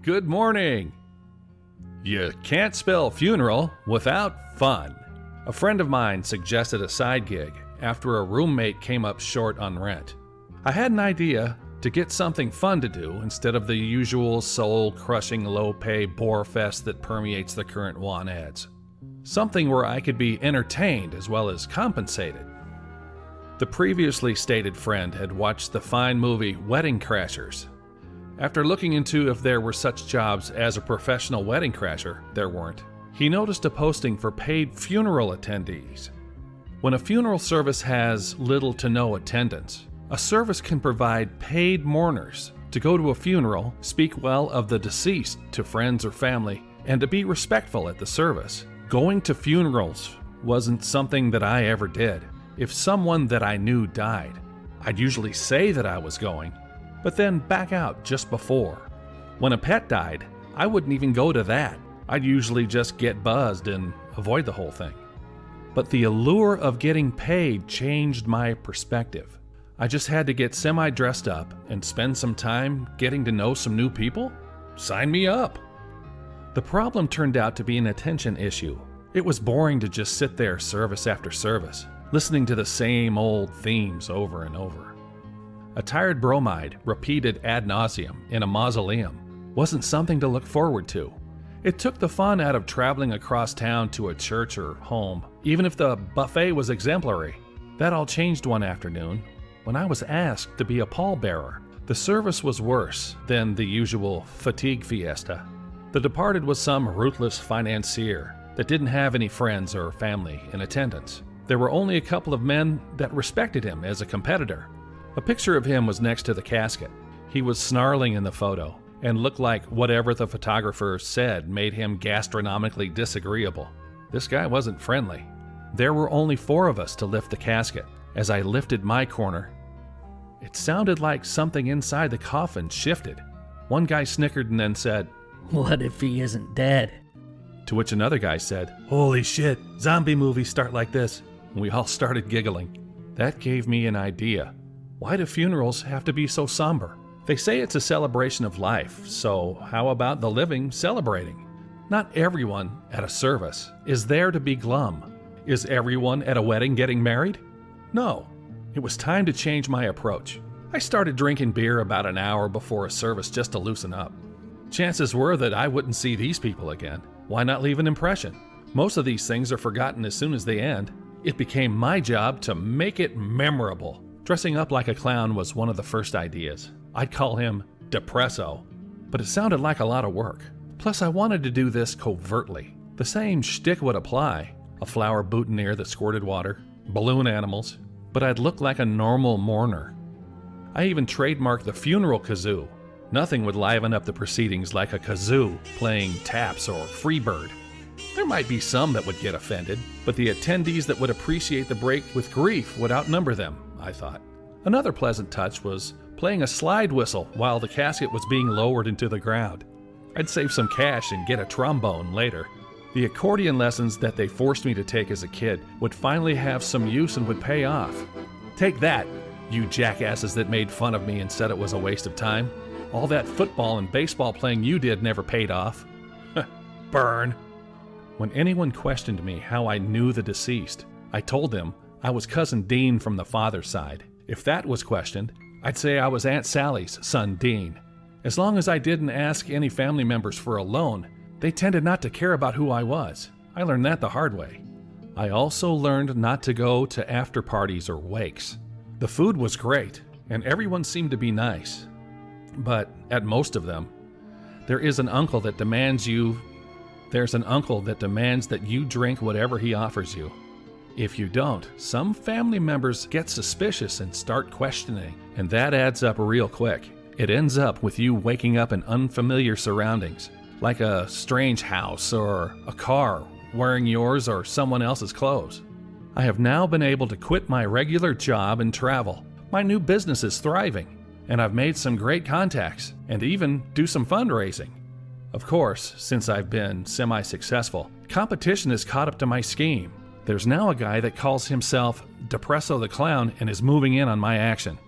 Good morning. You can't spell funeral without fun. A friend of mine suggested a side gig after a roommate came up short on rent. I had an idea to get something fun to do instead of the usual soul-crushing low-pay bore fest that permeates the current want ads. Something where I could be entertained as well as compensated. The previously stated friend had watched the fine movie Wedding Crashers. After looking into if there were such jobs as a professional wedding crasher, there weren't. He noticed a posting for paid funeral attendees. When a funeral service has little to no attendance, a service can provide paid mourners to go to a funeral, speak well of the deceased to friends or family, and to be respectful at the service. Going to funerals wasn't something that I ever did. If someone that I knew died, I'd usually say that I was going, but then back out just before. When a pet died, I wouldn't even go to that. I'd usually just get buzzed and avoid the whole thing. But the allure of getting paid changed my perspective. I just had to get semi-dressed up and spend some time getting to know some new people? Sign me up! The problem turned out to be an attention issue. It was boring to just sit there service after service, listening to the same old themes over and over. A tired bromide, repeated ad nauseum in a mausoleum, wasn't something to look forward to. It took the fun out of traveling across town to a church or home, even if the buffet was exemplary. That all changed one afternoon when I was asked to be a pallbearer. The service was worse than the usual fatigue fiesta. The departed was some ruthless financier that didn't have any friends or family in attendance. There were only a couple of men that respected him as a competitor. A picture of him was next to the casket. He was snarling in the photo and looked like whatever the photographer said made him gastronomically disagreeable. This guy wasn't friendly. There were only 4 of us to lift the casket. As I lifted my corner, it sounded like something inside the coffin shifted. One guy snickered and then said, "What if he isn't dead?" To which another guy said, "Holy shit, zombie movies start like this." We all started giggling. That gave me an idea. Why do funerals have to be so somber? They say it's a celebration of life, so how about the living celebrating? Not everyone at a service is there to be glum. Is everyone at a wedding getting married? No. It was time to change my approach. I started drinking beer about an hour before a service just to loosen up. Chances were that I wouldn't see these people again. Why not leave an impression? Most of these things are forgotten as soon as they end. It became my job to make it memorable. Dressing up like a clown was one of the first ideas. I'd call him Depresso, but it sounded like a lot of work. Plus, I wanted to do this covertly. The same shtick would apply. A flower boutonniere that squirted water, balloon animals, but I'd look like a normal mourner. I even trademarked the funeral kazoo. Nothing would liven up the proceedings like a kazoo playing taps or Freebird. There might be some that would get offended, but the attendees that would appreciate the break with grief would outnumber them, I thought. Another pleasant touch was playing a slide whistle while the casket was being lowered into the ground. I'd save some cash and get a trombone later. The accordion lessons that they forced me to take as a kid would finally have some use and would pay off. Take that, you jackasses that made fun of me and said it was a waste of time. All that football and baseball playing you did never paid off. Burn. When anyone questioned me how I knew the deceased, I told them I was Cousin Dean from the father's side. If that was questioned, I'd say I was Aunt Sally's son Dean. As long as I didn't ask any family members for a loan, they tended not to care about who I was. I learned that the hard way. I also learned not to go to after parties or wakes. The food was great, and everyone seemed to be nice. But at most of them, there's an uncle that demands that you drink whatever he offers you. If you don't, some family members get suspicious and start questioning, and that adds up real quick. It ends up with you waking up in unfamiliar surroundings, like a strange house or a car wearing yours or someone else's clothes. I have now been able to quit my regular job and travel. My new business is thriving, and I've made some great contacts and even do some fundraising. Of course, since I've been semi-successful, competition has caught up to my scheme. There's now a guy that calls himself Depresso the Clown and is moving in on my action.